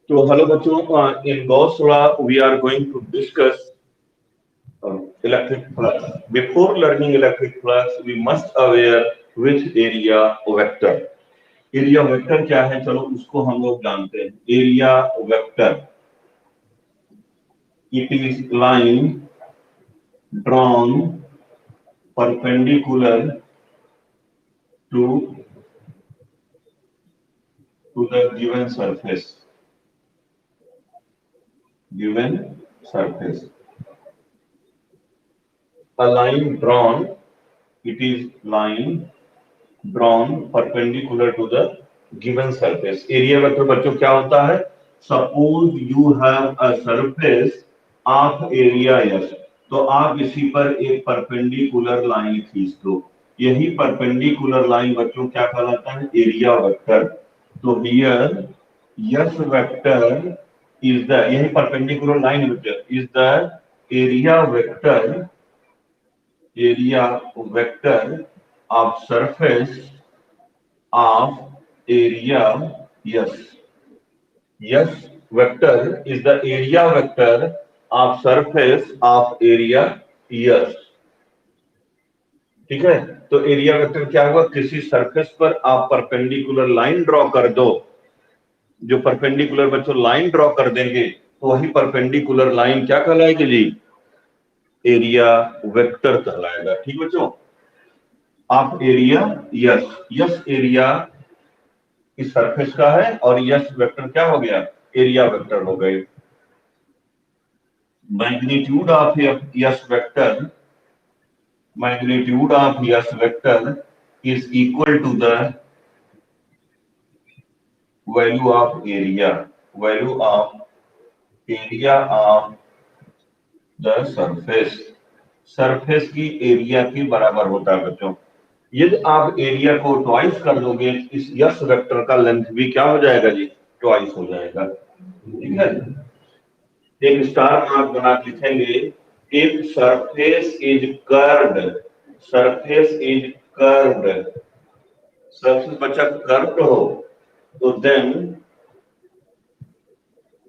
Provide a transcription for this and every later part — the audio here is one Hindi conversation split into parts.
तो हेलो बच्चों, in Gauss law we are going to discuss electric flux. Before learning electric flux, we must aware which area vector. Area vector क्या है, चलो उसको हम लोग जानते हैं. Area vector, it is line drawn perpendicular to the given surface. A line drawn, it is line drawn perpendicular to the given surface. Area vector बच्चों क्या होता है? Suppose you have a surface of area S, तो आप इसी पर एक परपेंडिकुलर लाइन खींच दो. यही परपेंडिकुलर लाइन बच्चों क्या कहलाता है? Area vector. तो here S vector is the, यही perpendicular line vector is the area vector of surface of area S. S vector is the area vector of surface of area S. ठीक है, तो एरिया वेक्टर क्या होगा? किसी सरफेस पर आप परपेंडिकुलर लाइन ड्रॉ कर दो. जो परपेंडिकुलर बच्चों लाइन ड्रॉ कर देंगे तो वही परपेंडिकुलर लाइन क्या कहलाएगी जी? एरिया वेक्टर कहलाएगा. ठीक बच्चों, आप एरिया यस एरिया इस सरफेस का है और यस वेक्टर क्या हो गया? एरिया वेक्टर हो गए. Magnitude of S vector is equal to the value of area of the surface की एरिया के बराबर होता है बच्चों. यदि आप एरिया को ट्वाइस कर दोगे, इस यस वेक्टर का लेंथ भी क्या हो जाएगा जी? ट्वाइस हो जाएगा. ठीक है, एक स्टार मार्क बना के लिखेंगे. If surface is curved, surface बच्चा कर्व्ड हो तो then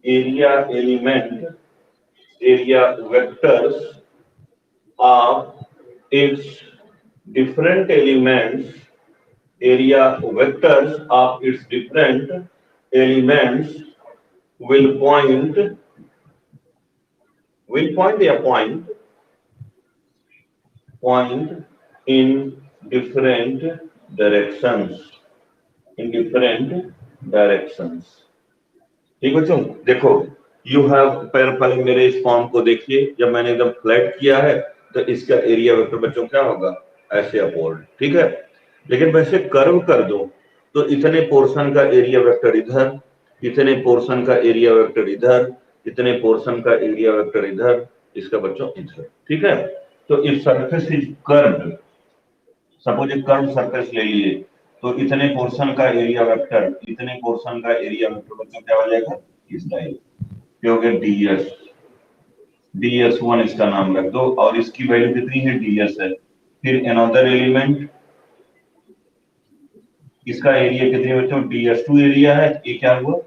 area vectors of its different elements will point in different directions. ठीक बच्चों, देखो यू हैव, पहले मेरे इस फॉर्म को देखिए. जब मैंने एकदम फ्लैट किया है तो इसका एरिया वेक्टर बच्चों क्या होगा? ऐसे अपवर्ड. ठीक है, लेकिन वैसे कर्व कर दो तो इतने पोर्शन का एरिया वेक्टर इधर, इतने पोर्शन का एरिया वेक्टर इधर, इतने पोर्शन का एरिया वेक्टर इधर, इसका बच्चों इधर. ठीक है, तो if surface is curved, suppose एक कर्व सरफेस ले लिए तो इतने पोर्शन का एरिया वेक्टर बच्चों क्या हो जाएगा? इस टाइप क्या हो गया? ds1 इसका नाम रख दो और इसकी वैल्यू कितनी है? ds है. फिर अनदर एलिमेंट, इसका एरिया कितनी है बच्चों? ds2 एरिया है. ये क्या हुआ?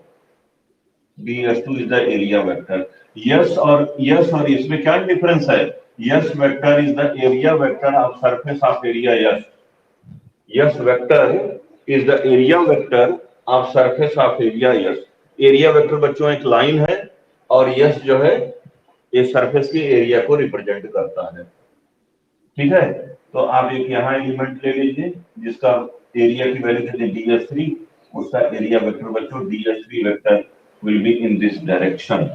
ds2 is the area vector. Yes और इसमें क्या डिफरेंस है? Yes vector is the area vector of surface of area yes. Yes vector is the area vector of surface of area yes. Area vector बच्चों एक लाइन है और यस जो है ये सरफेस की एरिया को रिप्रेजेंट करता है. ठीक है, तो आप एक यहाँ एलिमेंट ले लीजिए जिसका एरिया की वैल्यू कितनी? ds3. उसका एरिया वेक्टर बच्चों ds3 vector will be in this direction.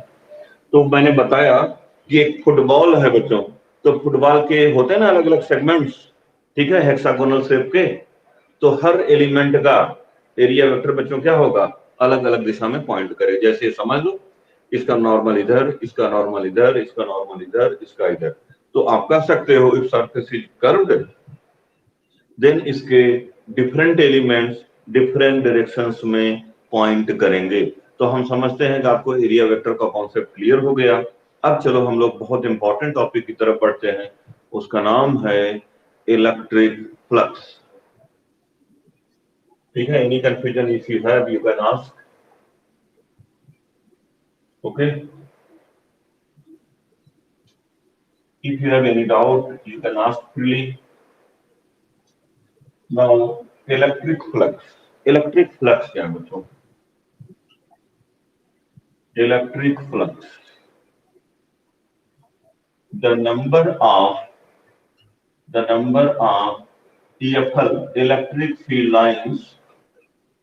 तो मैंने बताया कि एक फुटबॉल है बच्चों, तो फुटबॉल के होते हैं ना अलग अलग सेगमेंट्स. ठीक है, हेक्सागोनल शेप के. तो हर एलिमेंट का एरिया वेक्टर बच्चों क्या होगा? अलग अलग दिशा में पॉइंट करे. जैसे समझ लो इसका नॉर्मल इधर, इसका नॉर्मल इधर, इसका नॉर्मल इधर, इसका इधर. तो आप कह सकते हो if surface is curved then इसके डिफरेंट एलिमेंट्स डिफरेंट डायरेक्शंस में पॉइंट करेंगे. तो हम समझते हैं कि आपको एरिया वेक्टर का कॉन्सेप्ट क्लियर हो गया. अब चलो हम लोग बहुत इंपॉर्टेंट टॉपिक की तरफ बढ़ते हैं. उसका नाम है इलेक्ट्रिक फ्लक्स. ठीक है, any confusion if you have you can ask. Okay, if you have any doubt you can ask freely. Now electric flux क्या है बच्चों? Electric flux, the number of EFL, electric field lines,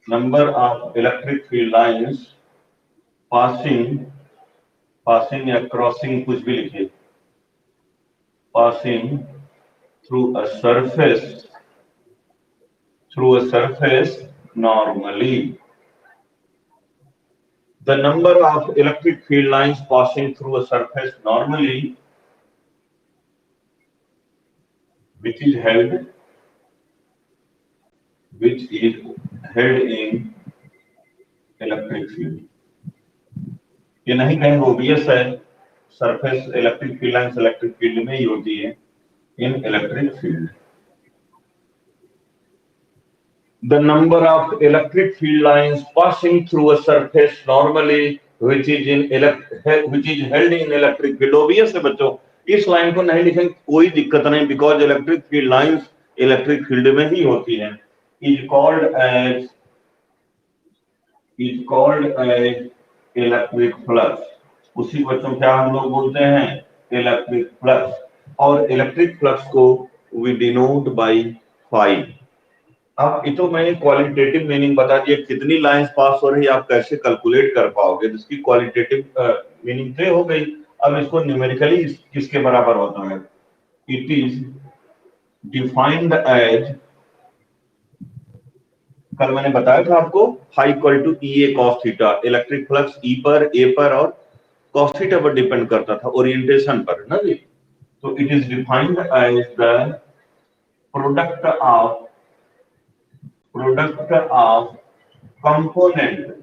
number of electric field lines passing या crossing कुछ भी लिखिए, passing through a surface normally. The number of electric field lines passing through a surface normally, which is held in electric field. ये नहीं कहेंगे ओबीएस है, surface electric field lines electric field में ही होती है, इन electric field. The number of electric field lines passing through a surface normally which is held in electric field. Obvious है बच्चों, इस लाइन को नहीं लिखेंगे कोई दिक्कत नहीं, because electric field lines electric field में ही होती हैं. is called as electric flux. उसी बच्चों क्या हम लोग बोलते हैं? Electric flux. और इलेक्ट्रिक फ्लक्स को वी डिनोट बाय फाई. अब ये तो मैंने क्वालिटेटिव मीनिंग बता दिया, कितनी लाइंस पास हो रही है आप कैसे कैलकुलेट कर पाओगे, इसकी क्वालिटेटिव मीनिंग तो हो गई. अब इसको न्यूमेरिकली किसके बराबर होता है? इट इज डिफाइंड एज, कल मैंने बताया था आपको, phi equal to E A cos theta. Electric flux E पर, ए पर और कॉस थीटा पर डिपेंड करता था, ओरिएंटेशन पर ना जी. तो it is defined as the product of component.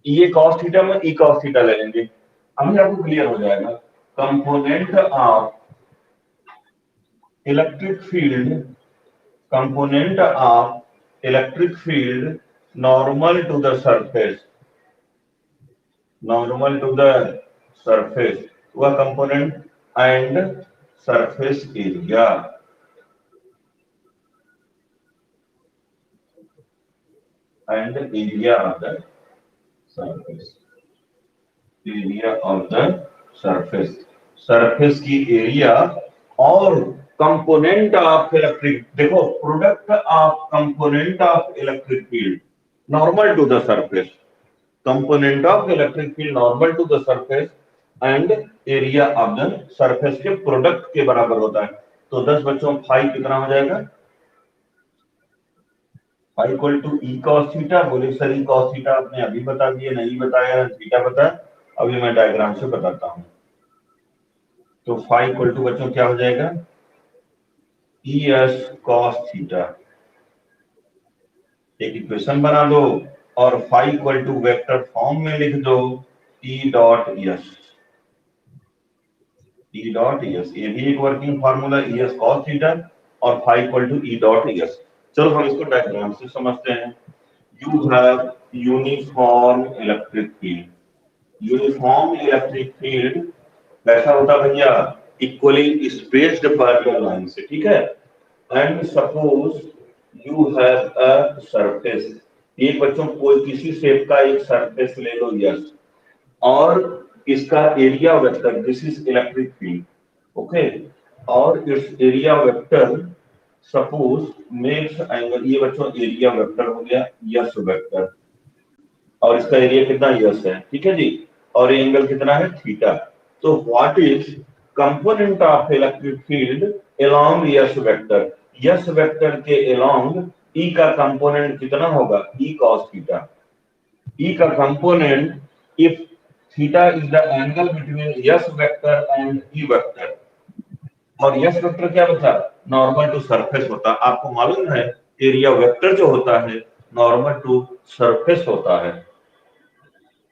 E A cos theta में ई कॉस थीटा ले लेंगे, अभी आपको क्लियर हो जाएगा. Component of electric field normal to the surface वह component and surface area. Surface की एरिया और कंपोनेंट ऑफ इलेक्ट्रिक. देखो, product of component of electric field normal to the surface, component of electric field normal to the surface and area of the surface के प्रोडक्ट के बराबर होता है. तो 10 बच्चों फाई कितना हो जाएगा? Phi equal to E cos theta. बोले सर ई कॉस थीटा आपने अभी बता दिए, नहीं बताया, थीटा बता. अभी मैं डायग्राम से बताता हूं. तो फाई इक्वल टू बच्चों क्या हो जाएगा? E S cos theta. एक इक्वेशन बना दो और phi equal to vector form में लिख दो ई डॉट एस. ये भी एक working formula, E S cos theta और phi equal to E dot S. चलो हम इसको डायग्राम से समझते हैं. You have uniform electric field. Uniform electric field कैसा होता भैया? इक्वली स्पेस्ड पैरेलल लाइन से, ठीक है. And suppose you have a surface. एक बच्चों कोई किसी शेप का एक सरफेस ले लो, यस, और इसका area vector, this is electric field, okay, और it's area vector suppose makes angle. ये बच्चों एरिया वेक्टर हो गया यस वेक्टर, और इसका एरिया कितना? यस है, ठीक है जी. और एंगल कितना है? थीटा. तो what is component of electric field along S vector? S vector के अलोंग ई का कंपोनेंट कितना होगा? E cos theta. ई का component, if theta is the angle between S vector and E vector, और यस वेक्टर क्या बता? नॉर्मल टू सरफेस होता. आपको मालूम है एरिया वेक्टर जो होता है नॉर्मल टू सरफेस होता है.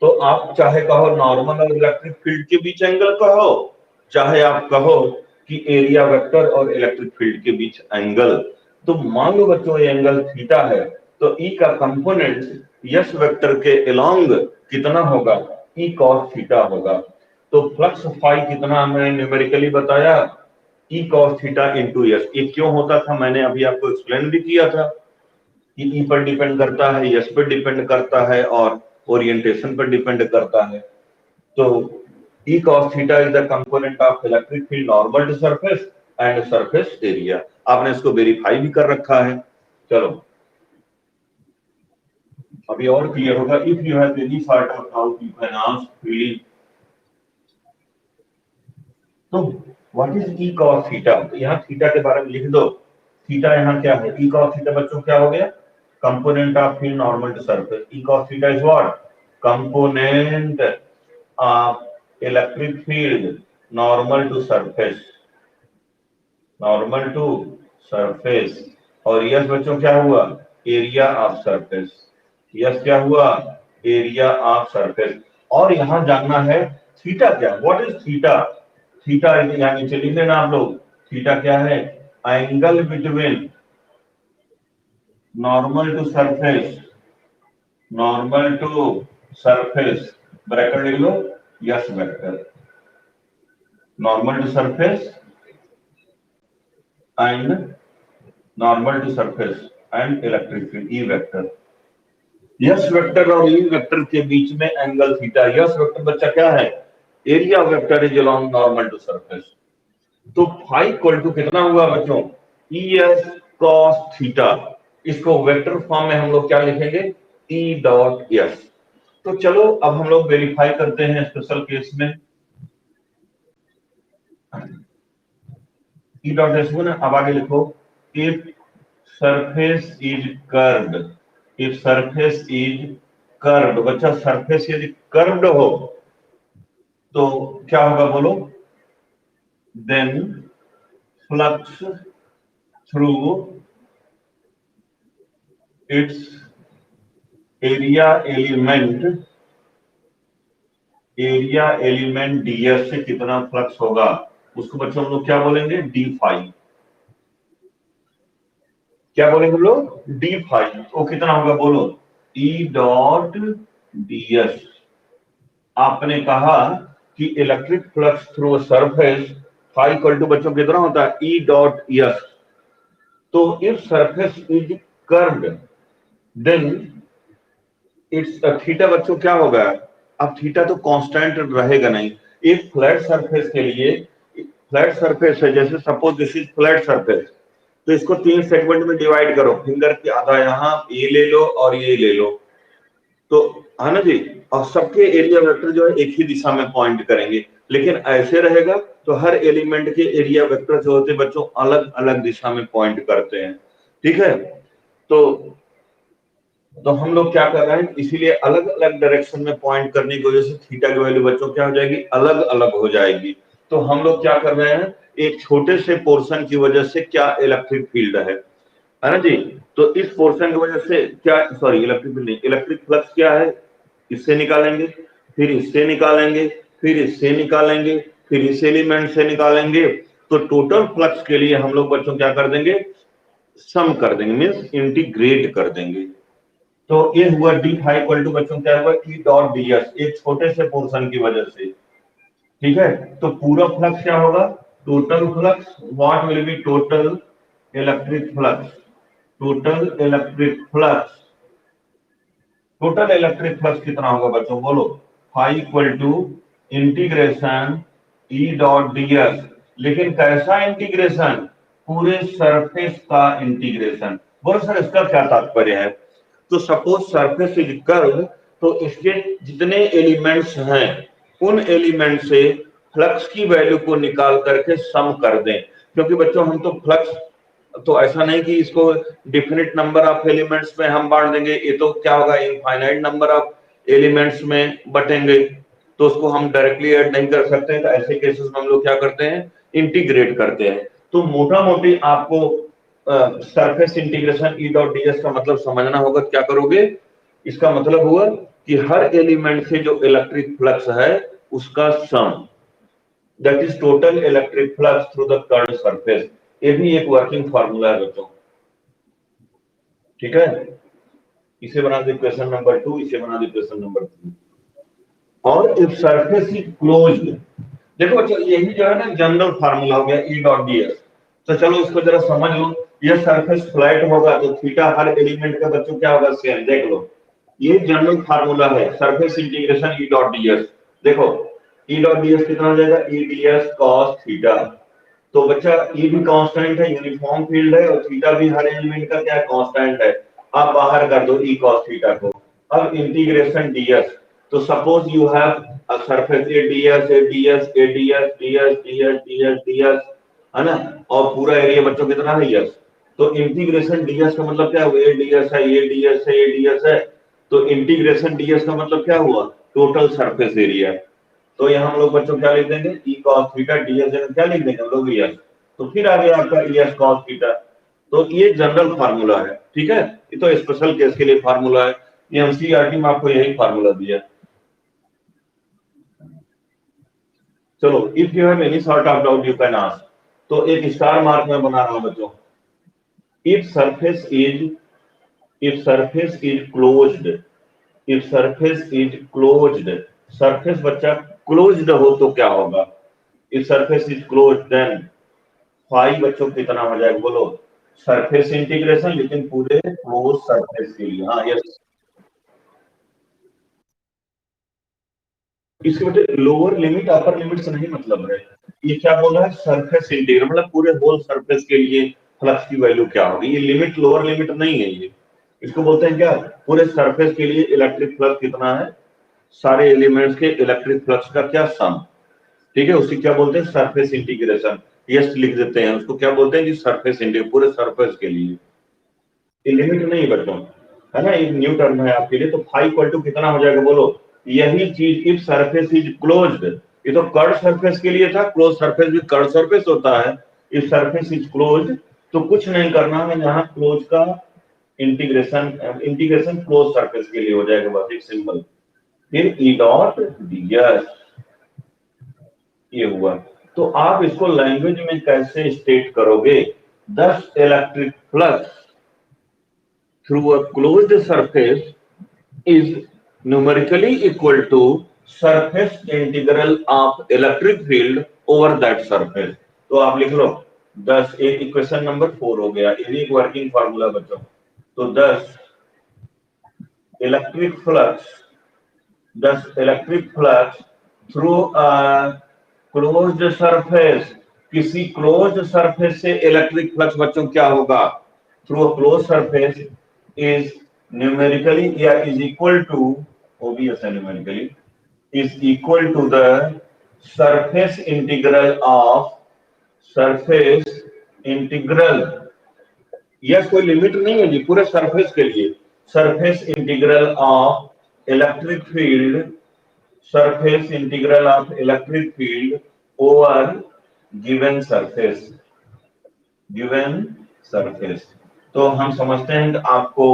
तो आप चाहे कहो नॉर्मल और इलेक्ट्रिक फील्ड के बीच एंगल कहो, चाहे आप कहो कि एरिया वेक्टर और इलेक्ट्रिक फील्ड के बीच एंगल. तो मान लो बच्चों ये एंगल थीटा है, तो ई का कंपोनेंट यस वेक्टर के अलोंग कितना होगा? ई कॉस थीटा होगा। तो फ्लक्स फाई कितना मैंने न्यूमेरिकली बताया, ई कॉस थीटा इंटू एस। ये क्यों होता था मैंने अभी आपको एक्सप्लेन भी किया था कि ई पर डिपेंड करता है, एस पर डिपेंड करता है और ओरिएंटेशन पर डिपेंड करता है। तो E cos theta is the component of electric field normal to surface and surface area. आपने इसको वेरीफाई भी कर रखा है। चलो अभी और क्लियर होगा। If you have any sort of doubt you can ask freely. तो what is E cos theta? यहाँ थीटा के बारे में लिख दो। थीटा यहाँ क्या है? ई कॉस थीटा बच्चों क्या हो गया? Component of field normal to surface. E cos theta is what? Component of electric field normal to surface, normal to surface. और यस बच्चों क्या हुआ? Area of surface. यस क्या हुआ? Area of surface. और यहां जानना है थीटा क्या? What is theta? थीटा यहां नीचे लिख लेना आप लोग। थीटा क्या है? Angle between normal to surface, normal to surface, bracket लिख लो, S vector, normal to surface and normal to surface and electric field, E vector. S vector और ई वेक्टर के बीच में एंगल थीटा। यस वेक्टर बच्चा क्या है? Area vector is along normal to surface. तो फाई इक्वल टू कितना हुआ बच्चों? E S cos theta. इसको वेक्टर फॉर्म में हम लोग क्या लिखेंगे? E dot S. तो चलो अब हम लोग वेरीफाई करते हैं स्पेशल केस में। ई डॉट एस को ना अब आगे लिखो, if surface is curved, if surface is curved. बच्चा सरफेस यदि कर्व्ड हो तो क्या होगा बोलो? Then flux through its area element, area element ds से कितना फ्लक्स होगा उसको बच्चों हम लोग क्या बोलेंगे? D phi. क्या बोलेंगे लोग? D phi. वो कितना होगा बोलो? E dot d s. आपने कहा कि electric flux through surface phi equal to बच्चों कितना होता है? E dot S. तो if surface is curved then it's theta बच्चों क्या होगा? अब थीटा तो कांस्टेंट रहेगा नहीं। एक फ्लैट सरफेस के लिए, फ्लैट सरफेस है, जैसे suppose this is flat surface, तो इसको 3 सेगमेंट में डिवाइड करो। फिंगर की आधा यहाँ, ये ले लो और ये ले लो, तो है ना जी। और सबके एरिया वेक्टर जो है एक ही दिशा में पॉइंट करेंगे। लेकिन ऐसे रहेगा तो हर एलिमेंट के एरिया वेक्टर जो होते हैं बच्चों अलग अलग दिशा में पॉइंट करते हैं। ठीक है? तो हम लोग क्या कर रहे हैं, इसीलिए अलग अलग डायरेक्शन में पॉइंट करने की वजह से थीटा की वैल्यू बच्चों क्या हो जाएगी? अलग अलग हो जाएगी। तो हम लोग क्या कर रहे हैं, एक छोटे से पोर्शन की वजह से क्या इलेक्ट्रिक फील्ड है ना जी। तो इस पोर्शन की वजह से क्या, सॉरी इलेक्ट्रिक फील्ड नहीं, इलेक्ट्रिक फ्लक्स क्या है? इससे निकालेंगे, फिर इससे निकालेंगे, फिर इससे निकालेंगे, फिर इस एलिमेंट से निकालेंगे। तो टोटल फ्लक्स के लिए हम लोग बच्चों क्या कर देंगे? सम कर देंगे, मीन्स इंटीग्रेट कर देंगे। तो ये हुआ डी फाई इक्वल टू बच्चों क्या हुआ? ई डॉट डीएस, एक छोटे से पोर्शन की वजह से। ठीक है? तो पूरा फ्लक्स क्या होगा? Total flux, what will be total electric flux, total electric flux, total electric flux कितना होगा बच्चों बोलो? Phi equal to integration E dot ds. लेकिन कैसा इंटीग्रेशन? पूरे सरफेस का इंटीग्रेशन। बोलो सर इसका क्या तात्पर्य है? तो सपोज सरफेस इज कर्व, तो इसके जितने एलिमेंट्स हैं उन एलिमेंट से फ्लक्स की वैल्यू को निकाल करके सम कर दें। क्योंकि बच्चों हम तो फ्लक्स तो ऐसा नहीं कि इसको डिफिनिट नंबर ऑफ एलिमेंट्स में हम बांट देंगे, ये तो क्या होगा? इनफाइनाइट नंबर ऑफ एलिमेंट्स में बटेंगे, तो उसको हम डायरेक्टली ऐड नहीं कर सकते। तो ऐसे केसेस में हम लोग क्या करते हैं? इंटीग्रेट करते हैं। तो मोटा मोटी आपको surface integration E dot DS का मतलब समझना होगा। क्या करोगे? इसका मतलब हुआ कि हर एलिमेंट से जो इलेक्ट्रिक फ्लक्स है उसका sum, that is total electric flux through the curved surface. ये भी एक वर्किंग फार्मूला है बच्चों। ठीक है? इसे बना दे क्वेश्चन नंबर 2, इसे बना दे क्वेश्चन नंबर 3। और इफ सरफेस इज क्लोज्ड, देखो अच्छा यही जो है ना जनरल फार्मूला हो गया ई डॉट डी एस। तो चलो इसको जरा समझ लो, ये सरफेस फ्लैट होगा तो थीटा हर एलिमेंट का बच्चों क्या होगा, सेम। देख लो ये जनरल फार्मूला है surface integration E dot D S. देखो ई डॉट डी एस कितना हो जाएगा, E D S cos theta. तो बच्चा ई भी कांस्टेंट है, यूनिफॉर्म फील्ड है, और थीटा भी हर एलिमेंट का क्या कांस्टेंट है। आप बाहर कर दो ई कॉस थीटा को। अब इंटीग्रेशन डीएस, तो suppose you have a surface A DS A DS A DS DS DS DS DS, है ना, और पूरा एरिया बच्चों कितना है यस। तो इंटीग्रेशन डीएस का मतलब क्या हुआ, ए डीएस है, ए डीएस है, ए डीएस है। तो इंटीग्रेशन डीएस का मतलब क्या हुआ, टोटल सरफेस एरिया। तो यहाँ हम लोग बच्चों क्या लिख देंगे, ई कॉस थीटा डीएस जगह क्या लिख देंगे हम लोग, यस। तो फिर आ गया आपका ई एस कॉस थीटा। तो ये जनरल फार्मूला है, ठीक है। ये तो स्पेशल केस के लिए फार्मूला है, ये एनसीईआरटी में आपको यही फार्मूला दिया। चलो if you have any sort of doubt you can ask. तो एक स्टार मार्क में बना रहा हूं बच्चों। If surface is, if surface is closed, if surface is closed, surface बच्चा क्लोज्ड हो तो क्या होगा, if surface is closed then phi बच्चों कितना हो जाएगा बोलो, सरफेस इंटीग्रेशन, लेकिन पूरे क्लोज सरफेस के लिए। हाँ यस, इसके बेटे लोअर लिमिट अपर लिमिट से नहीं मतलब है। ये क्या बोल रहा है, सरफेस इंटीग्रल मतलब पूरे होल सरफेस के लिए फ्लक्स की वैल्यू क्या होगी। ये लिमिट लोअर लिमिट नहीं है, ये इसको बोलते हैं क्या, पूरे सरफेस के लिए इलेक्ट्रिक फ्लक्स कितना है, सारे एलिमेंट्स के इलेक्ट्रिक फ्लक्स का क्या सम। ठीक है, उसी क्या बोलते हैं सरफेस इंटीग्रेशन। यस लिख देते हैं उसको, क्या बोलते हैं जी, सरफेस इंटीग्रेशन, पूरे सरफेस के लिए। ये लिमिट नहीं बच्चों, है ना, एक न्यू टर्म है आपके लिए। तो फाई इक्वल टू कितना हो जाएगा बोलो, यही चीज इफ सरफेस इज क्लोज्ड, ये तो कर्व सरफेस के लिए था, क्लोज सरफेस भी कर्व सरफेस होता है। इफ सरफेस इज क्लोज्ड तो कुछ नहीं करना है, यहाँ क्लोज का इंटीग्रेशन, इंटीग्रेशन क्लोज सरफेस के लिए हो जाएगा, बस एक सिंबल। फिर ई डॉट डीएस, ये हुआ। तो आप इसको लैंग्वेज में कैसे स्टेट करोगे, 10 electric flux through a closed surface is numerically equal to surface integral of electric field over that surface। तो आप लिख लो 10, एक इक्वेशन नंबर 4 हो गया, ये एक वर्किंग फार्मूला बच्चों। तो 10 electric flux, 10 electric flux through closed surface, किसी क्लोज्ड सरफेस से इलेक्ट्रिक फ्लक्स बच्चों क्या होगा, through a closed surface is numerically is equal to, obviously numerically is equal to the surface integral of, surface integral, yes कोई लिमिट नहीं है जी, पूरे सरफेस के लिए surface integral of electric field, surface integral of electric field over given surface, given surface. तो हम समझते हैं कि आपको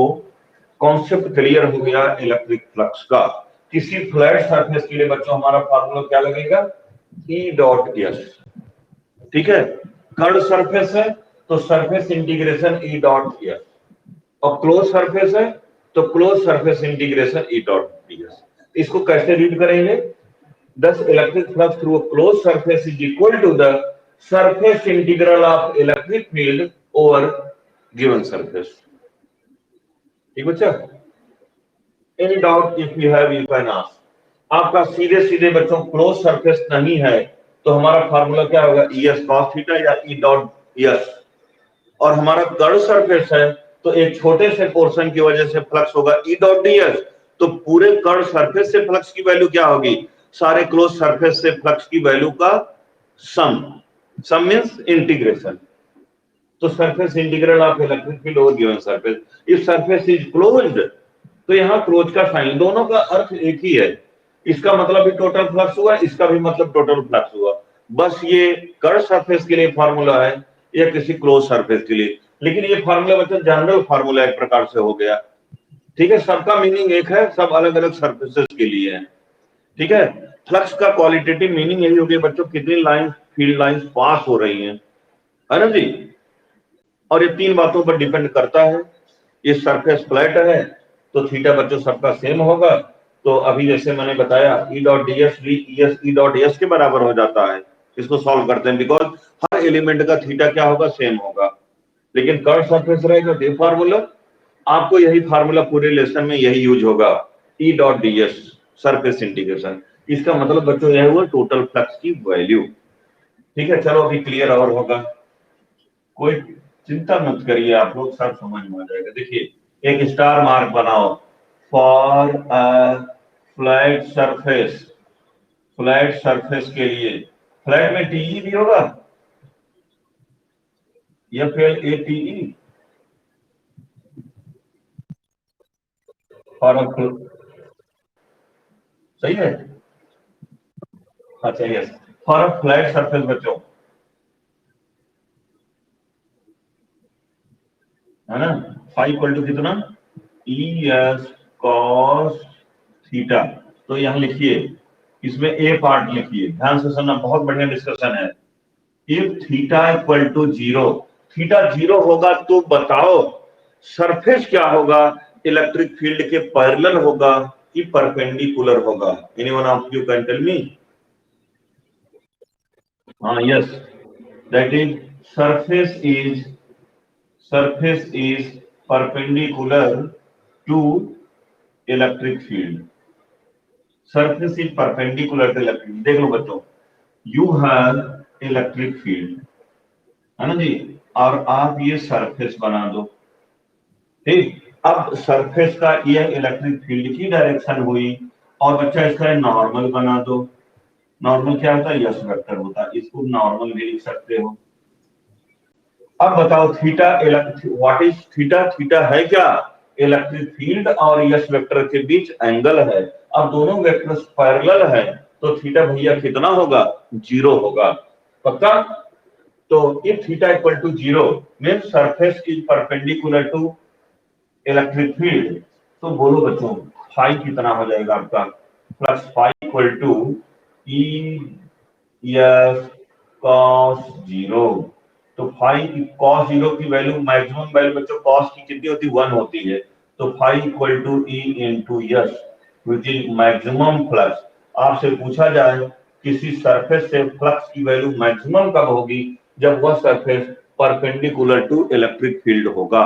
कॉन्सेप्ट क्लियर हो गया इलेक्ट्रिक फ्लक्स का। किसी फ्लैट सरफेस के लिए बच्चों हमारा फार्मूला क्या लगेगा, ई डॉट एस। ठीक है, कर्व सरफेस है तो surface integration E dot S, और क्लोज सरफेस है तो close surface integration E dot S. इसको कैसे रीड करेंगे, 10 electric flux through a close surface is equal to the surface integral of electric field over given surface. ठीक बच्चा, any doubt if you have you can ask. आपका सीधे सीधे बच्चों क्लोज सरफेस नहीं है तो हमारा फार्मूला क्या होगा, ई एस कॉस थीटा या ई डॉट एस। और हमारा कर्व सरफेस है तो एक छोटे से पोर्शन की वजह से फ्लक्स होगा ई डॉट डी एस। तो पूरे कर्व सरफेस से फ्लक्स की वैल्यू क्या होगी, सारे क्लोज सरफेस से फ्लक्स की वैल्यू का सम, सम मींस इंटीग्रेशन। तो surface integral of electric field over given surface, if surface is closed, तो यहाँ क्लोज का साइन, दोनों का अर्थ एक ही है। इसका मतलब भी टोटल फ्लक्स हुआ, इसका भी मतलब टोटल फ्लक्स हुआ। बस ये कर्व सरफेस के लिए फार्मूला है या किसी क्लोज सरफेस के लिए, लेकिन ये फार्मूला बच्चों जनरल फार्मूला एक प्रकार से हो गया। ठीक है, सबका मीनिंग एक है, सब अलग अलग सरफेसेस के लिए है। ठीक है, फ्लक्स का क्वालिटेटिव मीनिंग यही हो गया बच्चों, कितनी लाइन फील्ड लाइंस पास हो रही हैं, है ना जी। और ये 3 बातों पर डिपेंड करता है। ये सरफेस फ्लैट है तो थीटा बच्चों सबका सेम होगा, तो अभी जैसे मैंने बताया ई डॉट डी एस भी ई डॉट एस के बराबर हो जाता है। इसको सॉल्व करते हैं बिकॉज हर एलिमेंट का थीटा क्या होगा, सेम होगा। लेकिन कर्व सरफेस रहेगा ये फार्मूला, आपको यही फार्मूला पूरे लेसन में यही यूज होगा, E dot D S surface integration. इसका मतलब बच्चों यह हुआ टोटल फ्लक्स की वैल्यू। ठीक है, चलो अभी क्लियर और होगा, कोई चिंता मत करिए, आप लोग सब समझ में आ जाएगा। देखिए एक स्टार मार्क बनाओ for a flat surface, flat surface के लिए, फ्लैट में टीई भी होगा या फिर एटीई और सही है। अच्छा yes, for a flat surface बच्चों, है ना, फाइव इक्वल टू कितना, ई एस कॉस थीटा। तो यहां लिखिए, इसमें ए पार्ट लिखिए, ध्यान से सुनना, बहुत बढ़िया डिस्कशन है। If theta equal to zero, theta zero होगा तो बताओ सरफेस क्या होगा, इलेक्ट्रिक फील्ड के पैरेलल होगा कि परपेंडिकुलर होगा? Anyone of you can tell me? हाँ yes, that is surface is, surface is perpendicular to electric field, surface is perpendicular to electric field। देख लो बच्चों, you have electric field, है ना जी, और आप ये सरफेस बना दो। ठीक, अब सरफेस का ये इलेक्ट्रिक फील्ड की डायरेक्शन हुई, और बच्चा इसका नॉर्मल बना दो। नॉर्मल क्या होता है, यस वेक्टर होता है, इसको नॉर्मल भी लिख सकते हो। अब बताओ theta, what is theta, theta है क्या, इलेक्ट्रिक फील्ड और यस वेक्टर के बीच एंगल है। अब दोनों वेक्टर्स पैरेलल है, तो थीटा भैया कितना होगा, जीरो होगा, पक्का। तो if theta equal to zero mean surface is perpendicular to electric field, तो बोलो बच्चों फाई कितना हो जाएगा आपका, plus phi equal to E S cos zero. तो फाई कॉस जीरो की वैल्यू, मैक्सिमम वैल्यू बच्चों कॉस की कितनी होती है, 1 होती है। तो phi equal to E into S which is maximum flux. आपसे पूछा जाए किसी सरफेस से फ्लक्स की वैल्यू मैक्सिमम कब होगी, जब वह surface perpendicular to electric field होगा।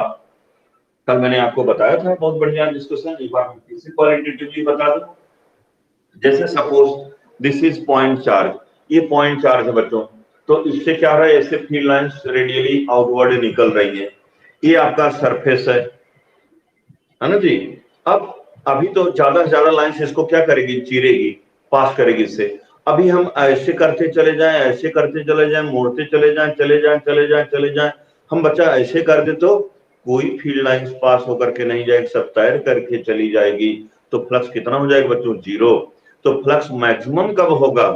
कल मैंने आपको बताया था, बहुत बढ़िया डिस्कशन, एक बार मैं फिर से क्वालिटेटिवली बता दूं। जैसे suppose this is point charge, ये पॉइंट चार्ज है बच्चों, तो इससे क्या हो रहा है, ऐसे फील्ड लाइंस रेडियली आउटवर्ड निकल रही हैं, ये आपका सरफेस है ना जी। अब अभी तो ज्यादा से ज्यादा लाइंस इसको क्या करेगी, चीरेगी, पास करेगी इससे। अभी हम ऐसे करते चले जाएं, ऐसे करते चले जाएं, मोड़ते चले जाएं, चले जाएं, चले जाएं, चले जाएं, हम बच्चा ऐसे कर दे तो कोई फील्ड लाइंस पास होकर के नहीं जाएगी, सब तैर करके चली जाएगी। तो फ्लक्स कितना हो जाएगा बच्चों, जीरो। तो फ्लक्स मैक्सिमम कब होगा,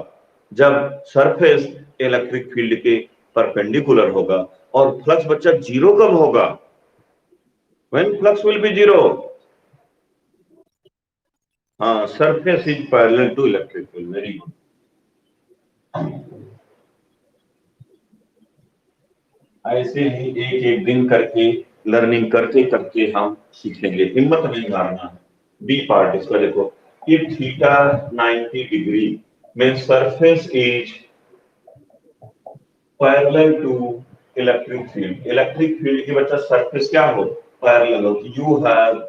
जब सरफेस इलेक्ट्रिक फील्ड के परपेंडिकुलर होगा। और फ्लक्स बच्चा जीरो कब होगा, when flux will be zero। हाँ, surface is parallel to electric field, very good। ऐसे ही एक एक दिन करके लर्निंग करते करते हम सीखेंगे, हिम्मत नहीं हारना। बी पार्ट इसका देखो, if theta 90 degree means surface is parallel to electric field। Electric field की बच्चा सरफेस क्या हो, पैरेलल हो, you have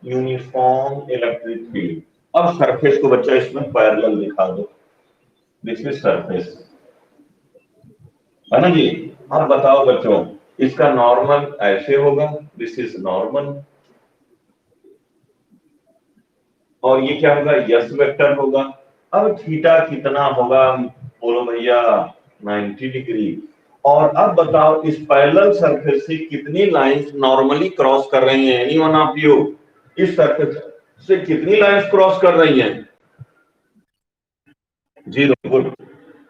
uniform electric field. अब सरफेस को बच्चा इसमें पैरेलल दिखा दो, दिस इज सरफेस, है ना जी। अब बताओ बच्चों, इसका नॉर्मल ऐसे होगा, दिस इज नॉर्मल, और ये क्या होगा, यस वेक्टर होगा। अब थीटा कितना होगा, बोलो भैया 90 डिग्री। और अब बताओ इस पैरेलल सरफेस से कितनी लाइंस नॉर्मली क्रॉस कर रही हैं, एनी वन ऑफ यू, इस सरफेस से कितनी लाइंस क्रॉस कर रही हैं, जीरो, गुड।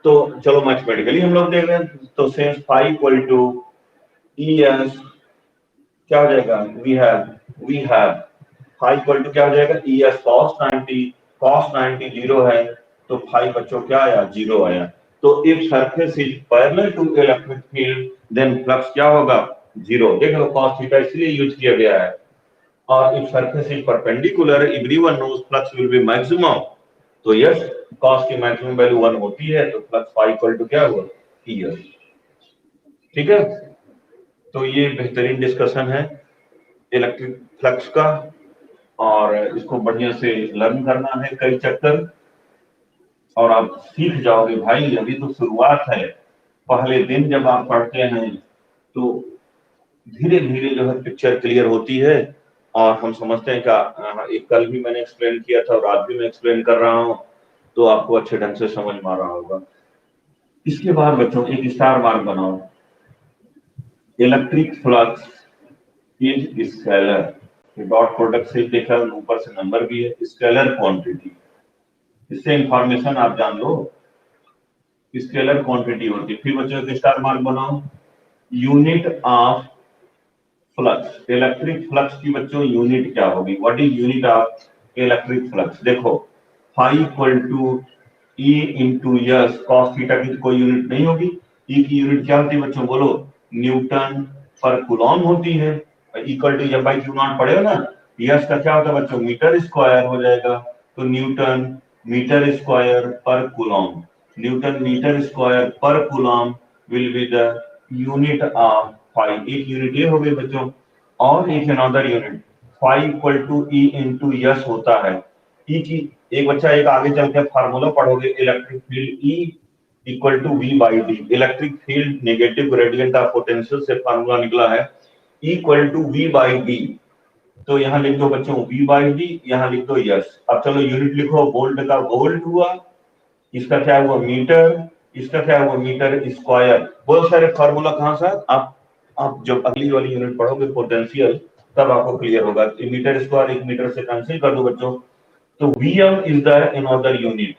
तो चलो मैथमेटिकली हम लोग देख रहे हैं, तो since phi equal to E S क्या हो जाएगा, we have phi equal to क्या हो जाएगा, E S cos 90, cos 90 zero है, तो फाई बच्चों क्या आया, जीरो आया। तो if surface is parallel to electric field then flux क्या होगा, जीरो। देख लो कॉस थीटा इसलिए यूज किया गया है, और if surface is perpendicular everyone knows flux will be maximum. तो यस, कॉस की मैक्सिमम वैल्यू 1 होती है, तो फ्लक्स फाई इक्वल टू क्या हुआ, यस। ठीक है, तो ये बेहतरीन डिस्कशन है इलेक्ट्रिक फ्लक्स का, और इसको बढ़िया से लर्न करना है कई चैप्टर, और आप सीख जाओगे भाई। अभी तो शुरुआत है, पहले दिन जब आप पढ़ते हैं तो धीरे धीरे जो है पिक्चर क्लियर होती है, और हम समझते हैं कि एक कल भी मैंने एक्सप्लेन किया था और आज भी मैं एक्सप्लेन कर रहा हूँ, तो आपको अच्छे ढंग से समझ में आ रहा होगा। इसके बाद बच्चों एक स्टार मार्क बनाओ, electric flux is scalar, dot product से देखा, ऊपर से नंबर भी है, स्केलर क्वांटिटी। इससे इंफॉर्मेशन आप जान लो, स्केलर क्वांटिटी होती है। फिर बच्चों एक स्टार मार्क बनाओ, unit of flux, electric flux की बच्चों यूनिट क्या होगी, what is unit of electric flux. देखो phi equal to E into S cos theta की कोई यूनिट नहीं होगी। ई की यूनिट क्या होती है बच्चों, बोलो, न्यूटन पर कूलॉम होती है। Equal to F by Q naught पढ़े हो ना, यस का क्या होता है बच्चों, मीटर स्क्वायर हो जाएगा, तो newton metre square per coulomb, newton metre square per coulomb will be the unit of phi. एक यूनिट ये हो गई बच्चों, और एक another unit phi equal to E into S होता है। ई की एक बच्चा एक आगे चल के फार्मूला पढ़ोगे, electric field E equal to V by D, electric field negative gradient of potential से फार्मूला निकला है, equal to V by D. तो यहाँ लिख दो बच्चों वी बाई डी, यहाँ लिख दो यस। अब चलो यूनिट लिखो, वोल्ट का वोल्ट हुआ, इसका क्या हुआ मीटर, इसका क्या हुआ मीटर स्क्वायर। बहुत सारे फार्मूला कहाँ से आप जब अगली वाली यूनिट पढ़ोगे पोटेंशियल, तब आपको क्लियर होगा। मीटर स्क्वायर एक मीटर से कैंसिल कर दो बच्चों, तो Vm is the another unit.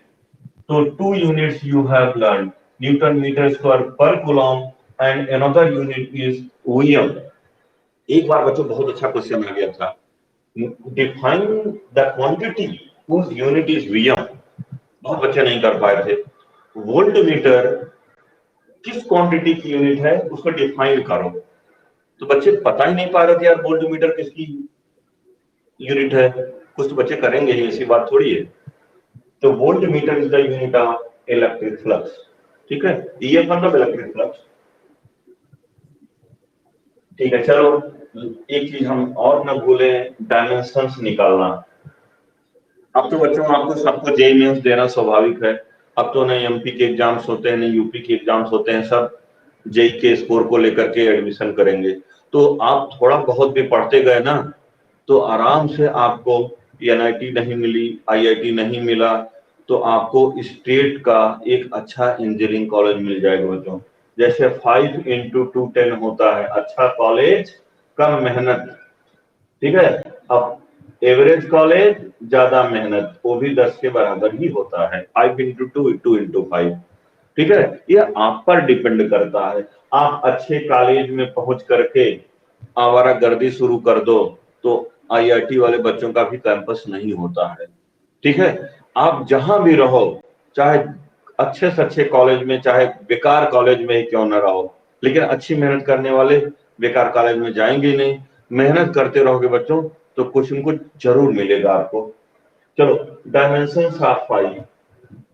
So 2 units you have learned, Newton meter square per coulomb, and another unit is Vm. एक बार बच्चों बहुत अच्छा क्वेश्चन आ गया था, define the quantity whose unit is Vm। बहुत बच्चे नहीं कर पाए थे। वोल्ट मीटर किस क्वांटिटी की यूनिट है उसको डिफाइन करो, तो बच्चे पता ही नहीं पा रहे थे यार वोल्ट मीटर किसकी यूनिट है। कुछ तो बच्चे करेंगे ही, ऐसी बात थोड़ी है। तो volt meter is the unit of electric flux. ठीक है, ये मतलब इलेक्ट्रिक फ्लक्स। ठीक है, चलो एक चीज हम और न भूले, डायमेंशंस निकालना। अब तो बच्चों आपको सबको जेईई मेंस देना स्वाभाविक है। अब तो नहीं एमपी के एग्जाम्स होते हैं, नहीं यूपी के एग्जाम्स होते हैं, सब जेईई के स्कोर को लेकर के एडमिशन करेंगे। तो आप थोड़ा बहुत भी पढ़ते गए ना, तो आराम से आपको एनआईटी नहीं मिली, आईआईटी नहीं मिला, तो आपको स्टेट का एक अच्छा इंजीनियरिंग कॉलेज मिल जाएगा बच्चों। जैसे 5 into 2 10 होता है, अच्छा कॉलेज कम मेहनत। ठीक है, अब एवरेज कॉलेज ज्यादा मेहनत, वो भी 10 के बराबर ही होता है। 5 into 2 2 into 5। ठीक है, ये आप पर डिपेंड करता है। आप अच्छे कॉलेज में पहुंच करके आवारागर्दी शुरू कर दो तो आईआईटी वाले बच्चों का भी कैंपस नहीं होता है। ठीक है, आप जहां भी रहो, चाहे अच्छे से अच्छे कॉलेज में, चाहे बेकार कॉलेज में ही क्यों ना रहो, लेकिन अच्छी मेहनत करने वाले बेकार कॉलेज में जाएंगे नहीं। मेहनत करते रहोगे बच्चों तो कुछ न कुछ जरूर मिलेगा आपको। चलो, dimensions of phi,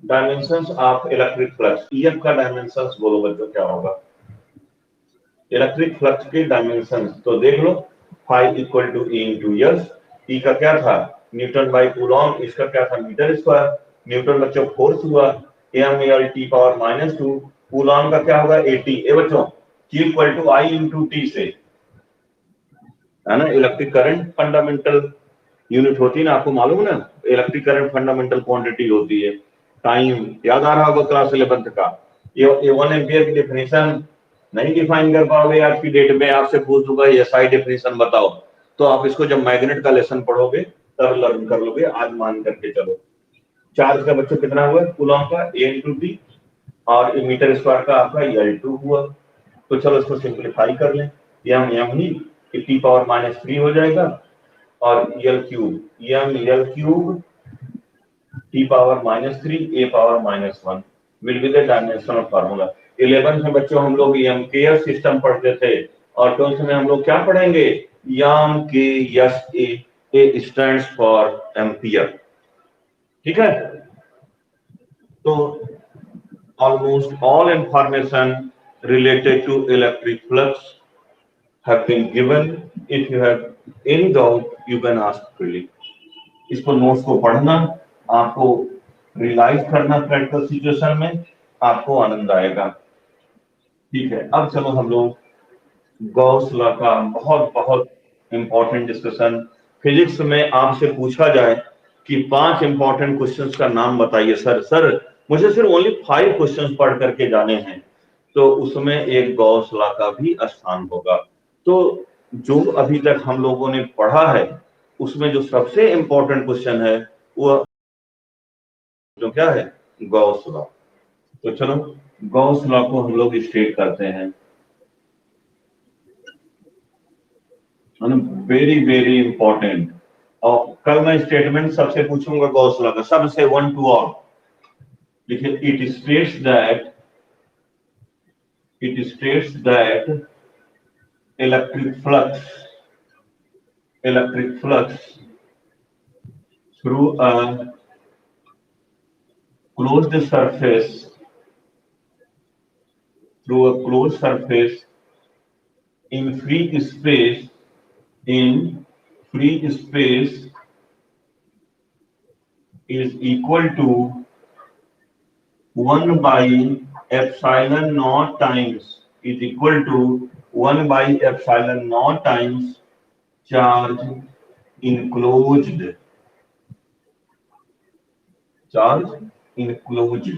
dimensions of electric flux, EF का डायमेंशंस बोलो बच्चों क्या होगा, इलेक्ट्रिक फ्लक्स के डायमेंशंस। तो देख लो, phi equal to E into S, E का क्या था न्यूटन बाई कूलॉम, इसका क्या था मीटर स्क्वायर, न्यूटन बच्चों फोर्स हुआ, M L T power -2, coulomb का क्या होगा 80। ए बच्चों Q equal to I into T से, है ना, इलेक्ट्रिक करंट फंडामेंटल यूनिट होती है ना, आपको मालूम है ना, इलेक्ट्रिक करंट फंडामेंटल क्वांटिटी होती है। टाइम याद आ रहा होगा क्लास 11th का। ये 1 एम्पियर की डेफिनेशन नहीं डिफाइन कर पाओगे आज की डेट में, आपसे पूछ दूंगा एसआई डेफिनेशन बताओ, तो आप इसको जब मैग्नेट का लेसन पढ़ोगे तब लर्न कर लोगे। आज मान करके चलो, चार्ज का बच्चों कितना हुआ कूलॉम का A इंटू टी, और मीटर स्क्वायर का आपका L2 हुआ। तो चलो इसको सिंप्लीफाई कर लें, एम ही टी पावर -3 हो जाएगा, और L cube T power -3 A power -1 will be the dimensional formula. 11th में बच्चों हम लोग एम्पियर सिस्टम पढ़ते थे, और 12th में हम लोग क्या पढ़ेंगे, याम के yes A stands for ampere. ठीक है, तो almost all information related to electric flux have been given. If you have any doubt, you can ask freely. इसको नोट्स को पढ़ना, आपको रियलाइज करना प्रैक्टिकल सिचुएशन में, आपको आनंद आएगा। ठीक है, अब चलो हम लोग गॉस लॉ का बहुत बहुत इंपॉर्टेंट डिस्कशन। फिजिक्स में आपसे पूछा जाए कि 5 इंपॉर्टेंट क्वेश्चंस का नाम बताइए, सर मुझे सिर्फ ओनली 5 क्वेश्चंस पढ़ करके जाने हैं, तो उसमें एक गॉस लॉ का भी स्थान होगा। तो जो अभी तक हम लोगों ने पढ़ा है उसमें जो सबसे इंपॉर्टेंट क्वेश्चन है वो जो क्या है, गॉस लॉ। तो चलो गॉस लॉ को हम लोग स्टेट करते हैं। Very very important. और कल मैं स्टेटमेंट सबसे पूछूंगा गॉस लॉ का, सबसे 1 to all। देखिए, it states that electric flux through a closed surface in free space is equal to 1 by epsilon naught times charge enclosed.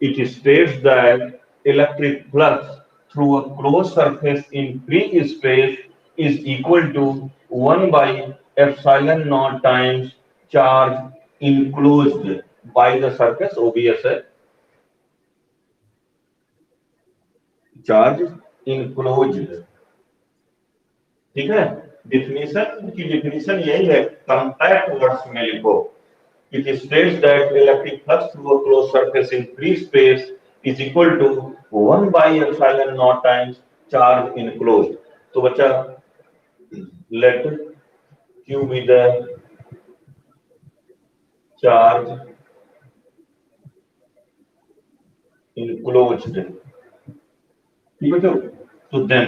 It states that electric flux through a closed surface in free space is equal to 1 by epsilon naught times charge enclosed by the surface, obvious है, charge enclosed। ठीक है, डिफिनीशन यही है, कॉम्पैक्ट वर्ड्स में लिखो। It states that electric flux through a closed surface in free space is equal to 1 by epsilon naught times charge enclosed। तो बच्चा, let Q be the charge enclosed। ठीक है, तो then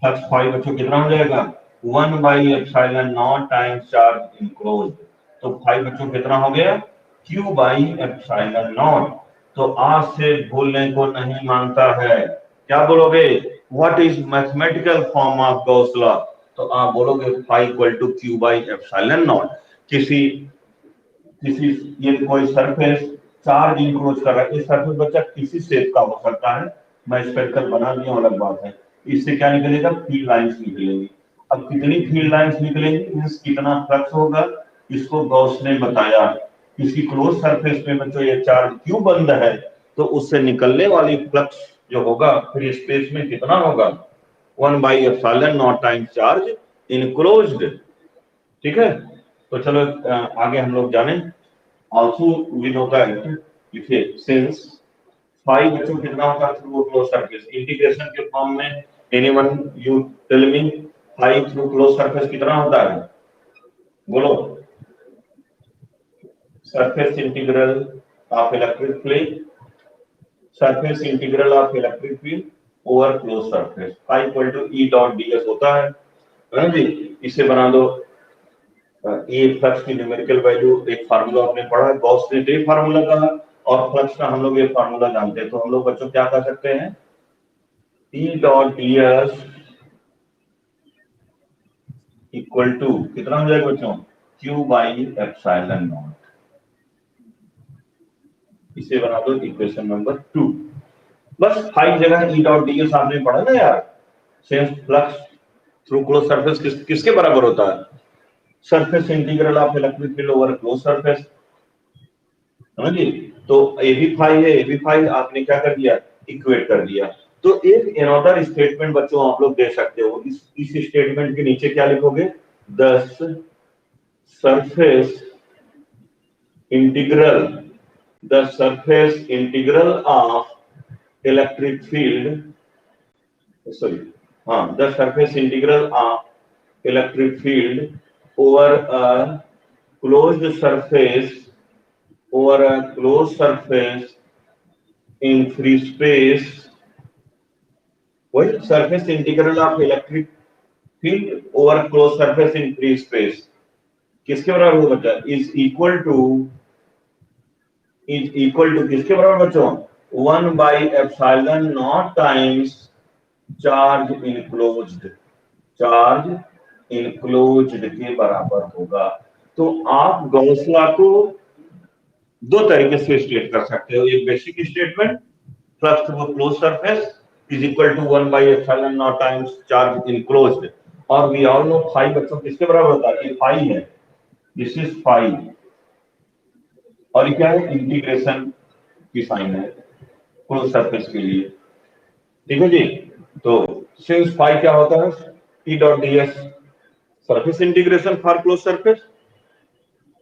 फ्लक्स फाई बच्चों कितना हो जाएगा, 1 by epsilon naught times charge enclosed। तो फाई बच्चों कितना हो गया, Q by epsilon naught। तो आज से भूलने को नहीं मांगता है, क्या बोलोगे, what is mathematical form of Gauss law? तो आप बोलोगे phi equal to Q by epsilon naught। किसी ये कोई सरफेस चार्ज इंक्लोज कर रहा है, इस सरफेस बच्चा किसी शेप का हो सकता है, मैं स्पेरिकल बना दिया अलग बात है। इससे क्या निकलेगा, फील्ड लाइंस निकलेंगी। अब कितनी फील्ड लाइंस निकलेंगी, मींस कितना फ्लक्स होगा, इसको गॉस ने बताया। किसी क्लोज सरफेस पे बच्चों ये चार्ज क्यों बंद है, तो उससे निकलने वाली फ्लक्स जो होगा फ्री स्पेस में कितना होगा, 1 by epsilon naught times charge enclosed। ठीक है, तो चलो आगे हम लोग जाने। ऑल्सो वी नो दैट, लिखिए, सिंस फाई बच्चों कितना होगा थ्रू क्लोज सरफेस, इंटीग्रेशन के फॉर्म में anyone you tell me, phi through close surface कितना होता है, बोलो, surface integral of electric field, surface integral of electric field over close surface, phi equal to E dot ds होता है ना जी। इसे बना दो, ये फ्लक्स की न्यूमेरिकल वैल्यू, एक फार्मूला आपने पढ़ा है, गॉस ने ये फार्मूला कहा, और फ्लक्स का हम लोग ये फार्मूला जानते हैं। तो हम लोग बच्चों क्या कर सकते हैं, E dot ds equal to कितना हो जाएगा बच्चों, Q बाई एप्सिलॉन नॉट। इसे बना दो इक्वेशन नंबर 2। बस 5 जगह E डॉट ds आपने पढ़ा ना यार। Since flux through close surface किसके बराबर होता है, surface integral of electric field over close surface, समझ ली। तो ए भी फाई है, ए भी फाई, आपने क्या कर दिया, इक्वेट कर दिया। तो एक अनदर स्टेटमेंट बच्चों आप लोग दे सकते हो, इस स्टेटमेंट के नीचे क्या लिखोगे, the surface integral of electric field, sorry, हाँ, the surface integral of electric field over a closed surface in free space, वही surface integral of electric field over close surface in free space किसके बराबर होगा बच्चा? इज इक्वल टू किसके बराबर बच्चों? 1/epsilon टाइम्स चार्ज इनक्लोज्ड के बराबर होगा। तो आप गॉस लॉ को दो तरीके से स्टेट कर सकते हो। एक basic statement, flux through close surface is equal to 1/epsilon times charge enclosed, और वी ऑल नो फाई बच्चों किसके बराबर होता है? ये फाई है, दिस इज फाई, और क्या है? इंटीग्रेशन की साइन है क्लोज सरफेस के लिए, ठीक है जी। तो सिंस फाई क्या होता है? P dot ds surface integration for close surface.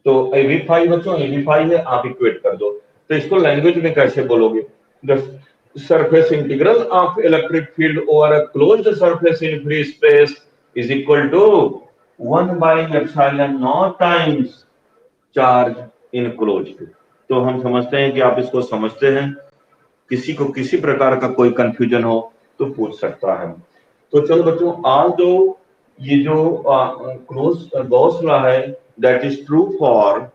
तो ए भी फाई बच्चों, ए भी फाई है, आप इक्वेट कर दो। तो इसको लैंग्वेज में कैसे बोलोगे? The surface integral of electric field over a closed surface in free space is equal to 1/epsilon times charge enclosed. तो हम समझते हैं कि आप इसको समझते हैं, किसी को किसी प्रकार का कोई कंफ्यूजन हो तो पूछ सकता है। तो चलो बच्चों, आज जो ये जो गॉस लॉ है, that is true for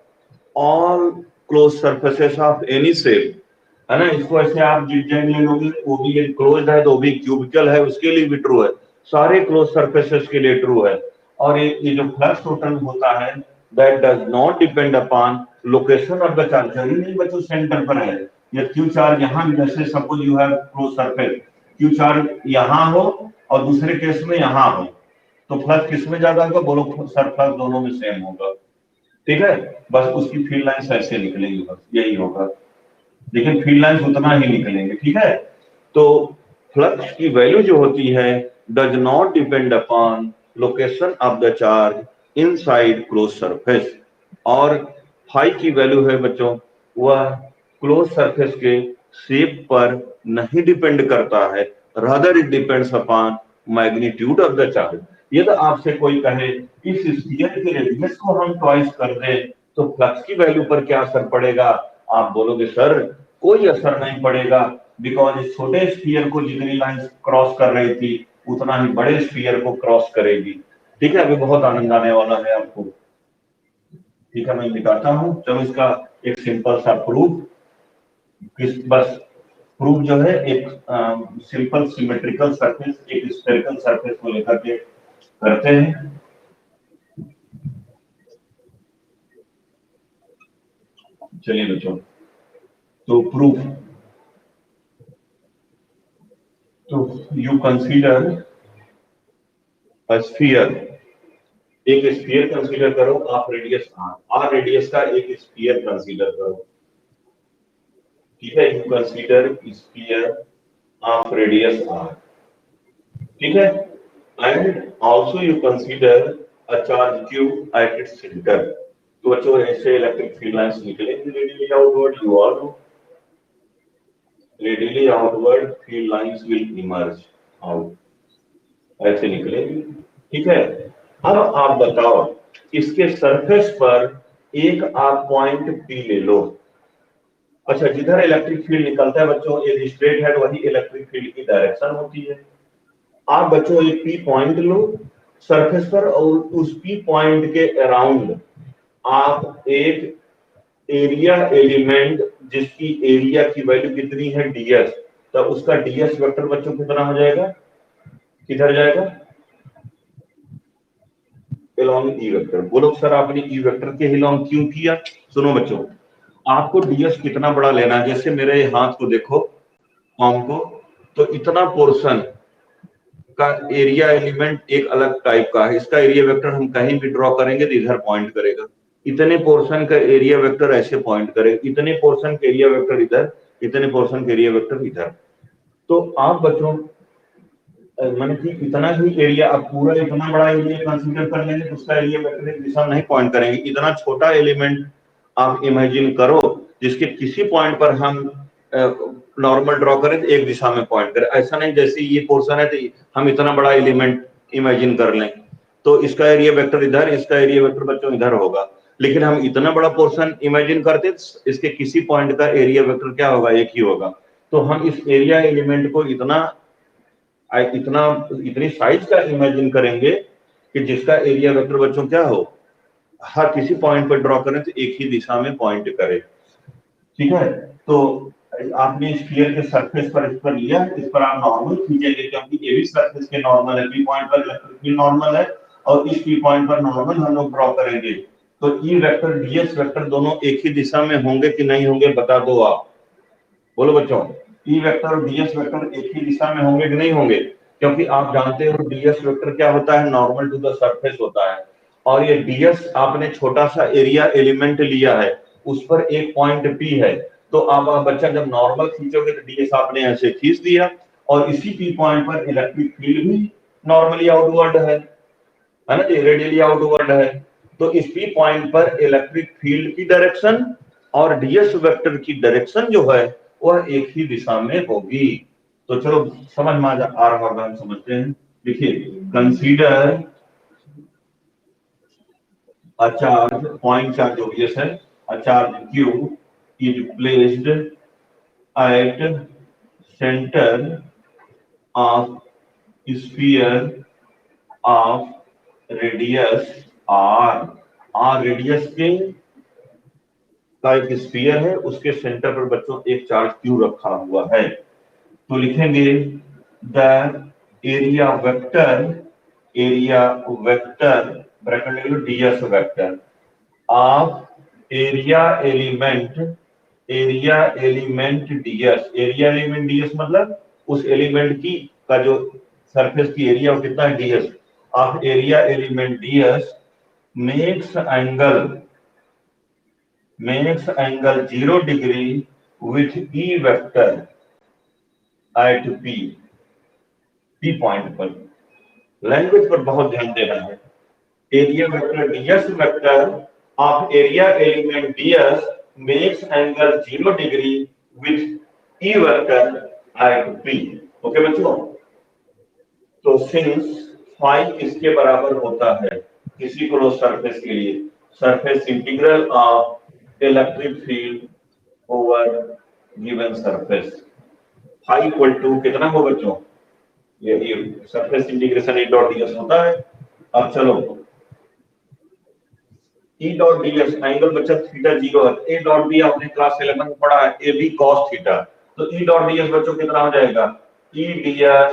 all close surfaces of any shape, है ना। इसको ऐसे आप जिग-जैग ले लोगे, वो भी क्लोज्ड है तो वो भी क्यूबिकल है, उसके लिए भी ट्रू है, सारे क्लोज सरफेसेस के लिए ट्रू है। और ये जो फ्लक्स टोटल होता है, that does not depend upon location of the charge. जरूरी नहीं बच्चों सेंटर पर है, या क्यू चार्ज यहाँ, जैसे suppose you have close surface, Q charge यहाँ हो और दूसरे केस में यहाँ हो, तो फ्लक्स किसमें ज्यादा होगा? बोलो सर, फ्लक्स दोनों में सेम होगा, ठीक है। बस उसकी फील्ड लाइंस ऐसे निकलेंगी, बस यही होगा, लेकिन फील्ड लाइंस उतना ही निकलेंगे, ठीक है। तो फ्लक्स की वैल्यू जो होती है, does not depend upon location of the charge inside close surface, और फाई की वैल्यू है बच्चों, वह क्लोज सरफेस के शेप पर नहीं डिपेंड करता है, rather it depends upon magnitude of the charge. यदि आपसे कोई कहे इस स्फीयर के रेडियस को हम ट्वाइस कर दें तो फ्लक्स की वैल्यू पर क्या असर पड़ेगा? आप बोलोगे सर कोई असर नहीं पड़ेगा, बिकॉज इस छोटे स्फीयर को जितनी लाइन क्रॉस कर रही थी उतना ही बड़े स्फीयर को क्रॉस करेगी, ठीक है। अभी बहुत आनंद आने वाला है आपको, ठीक है। मैं दिखाता हूं, चलो इसका एक सिंपल सा प्रूफ, बस प्रूफ जो है एक सिंपल सिमेट्रिकल सरफेस, एक स्फेरिकल सरफेस को लेकर के करते हैं। चलिए बच्चों, तो प्रूफ, तो यू कंसीडर अ स्फीयर, एक स्फीयर कंसीडर करो ऑफ रेडियस आर रेडियस का एक स्फीयर कंसीडर करो, ठीक है। You consider sphere of radius R, ठीक है, and also you consider a charge q at its centre. तो बच्चों ऐसे इलेक्ट्रिक फील्ड लाइंस निकलेंगी radially outward, you all know radially outward field lines will emerge out, ऐसे निकलेंगी, ठीक है। अब आप बताओ, इसके सरफेस पर एक आप पॉइंट P ले लो। अच्छा, जिधर इलेक्ट्रिक फील्ड निकलता है बच्चों, एक स्ट्रेट है, वही इलेक्ट्रिक फील्ड की डायरेक्शन होती है। आप बच्चों एक P पॉइंट लो सरफेस पर, और उस P पॉइंट के अराउंड आप एक एरिया एलिमेंट, जिसकी एरिया की वैल्यू कितनी है ds, तो उसका ds वेक्टर बच्चों कितना हो जाएगा? किधर जाएगा? along E vector. बोलो सर आपने E वेक्टर के along क्यों किया? सुनो बच्चों, आपको ds कितना बड़ा लेना है, जैसे मेरे हाथ को देखो, पाम को, तो इतना पोर्शन का एरिया एलिमेंट एक अलग टाइप का है, इसका एरिया वेक्टर हम कहीं भी ड्रॉ करेंगे तो इधर पॉइंट करेगा, इतने पोर्शन का एरिया वेक्टर ऐसे पॉइंट करेगा, इतने पोर्शन का एरिया वेक्टर इधर, इतने पोर्शन का एरिया वेक्टर इधर। तो आप बच्चों मैंने कि इतना ही एरिया, अब पूरा इतना बड़ा एरिया कंसीडर कर लेंगे तो उसका एरिया वेक्टर एक दिशा में नहीं पॉइंट करेंगे, इतना छोटा एलिमेंट आप इमेजिन करो जिसके किसी पॉइंट पर हम नॉर्मल ड्रॉ करें तो एक दिशा में पॉइंट करें। ऐसा नहीं जैसे ये पोर्शन है तो हम इतना बड़ा एलिमेंट इमेजिन कर लें तो इसका एरिया वेक्टर इधर, इसका एरिया वेक्टर बच्चों इधर होगा, लेकिन हम इतना बड़ा पोर्शन इमेजिन करते इसके किसी पॉइंट का एरिया वेक्टर क्या होगा, एक ही होगा। तो हम इस एरिया एलिमेंट को इतनी साइज का इमेजिन करेंगे कि जिसका एरिया वेक्टर बच्चों क्या हो, हर किसी पॉइंट पर ड्रॉ करें तो एक ही दिशा में पॉइंट करे। ठीक है, तो आपने स्फीयर के सरफेस पर इस पर लिया, इस पर आप नॉर्मल खींचेंगे क्योंकि ये भी सरफेस के नॉर्मल है, पी पॉइंट पर इलेक्ट्रिक फील्ड नॉर्मल है और इस पी पॉइंट पर नॉर्मल हम लोग ड्रॉ करेंगे। तो ई वेक्टर डीएस वेक्टर दोनों एक ही दिशा में होंगे कि नहीं होंगे, बता दो आप, बोलो बच्चों। ई वेक्टर और डीएस वेक्टर एक ही दिशा में होंगे कि नहीं होंगे, क्योंकि आप जानते हो डीएस वेक्टर क्या होता है, नॉर्मल टू द सरफेस होता है। और ये डीएस आपने छोटा सा एरिया एलिमेंट लिया है, उस पर एक पॉइंट पी है, तो आप बच्चा जब नॉर्मल खींचोगे तो डीएस आपने ऐसे खींच दिया और इसी पी पॉइंट पर इलेक्ट्रिक फील्ड भी नॉर्मली आउटवर्ड है ना जी, रेडियली आउटवर्ड है। तो इस पी पॉइंट पर इलेक्ट्रिक फील्ड की डायरेक्शन और डीएस वेक्टर की डायरेक्शन जो है वह एक ही दिशा में होगी। तो चलो समझ में आ रहा होगा, हम समझते हैं। देखिए, consider a charge, point charge obvious है, a charge q is placed at center of sphere of radius r radius के का एक स्फीयर है, उसके सेंटर पर बच्चों एक चार्ज q रखा हुआ है। तो लिखेंगे द एरिया वेक्टर ब्रैकेट ले लो DS vector of area element DS मतलब उस एलिमेंट की का जो सरफेस की एरिया वो कितना है, DS of area element DS makes angle 0 degree with E vector eight P point पर। लैंग्वेज पर बहुत ध्यान देना है। Area vector DS vector of area element DS makes angle 0 degree with E vector eight P. Okay बच्चों, तो सिंस फाई किसके बराबर होता है, किसी को सरफेस के लिए, surface integral of electric field over given surface, phi equal to कितना हो बच्चों, ये surface integration E dot DS होता है। अब चलो ई डॉट डीएस एंगल बच्चा थीटा 0 है, ए डॉट बी आपने क्लास 11 में पढ़ा है, ए बी cos थीटा, तो ई डॉट डीएस बच्चों कितना हो जाएगा, ई डीएस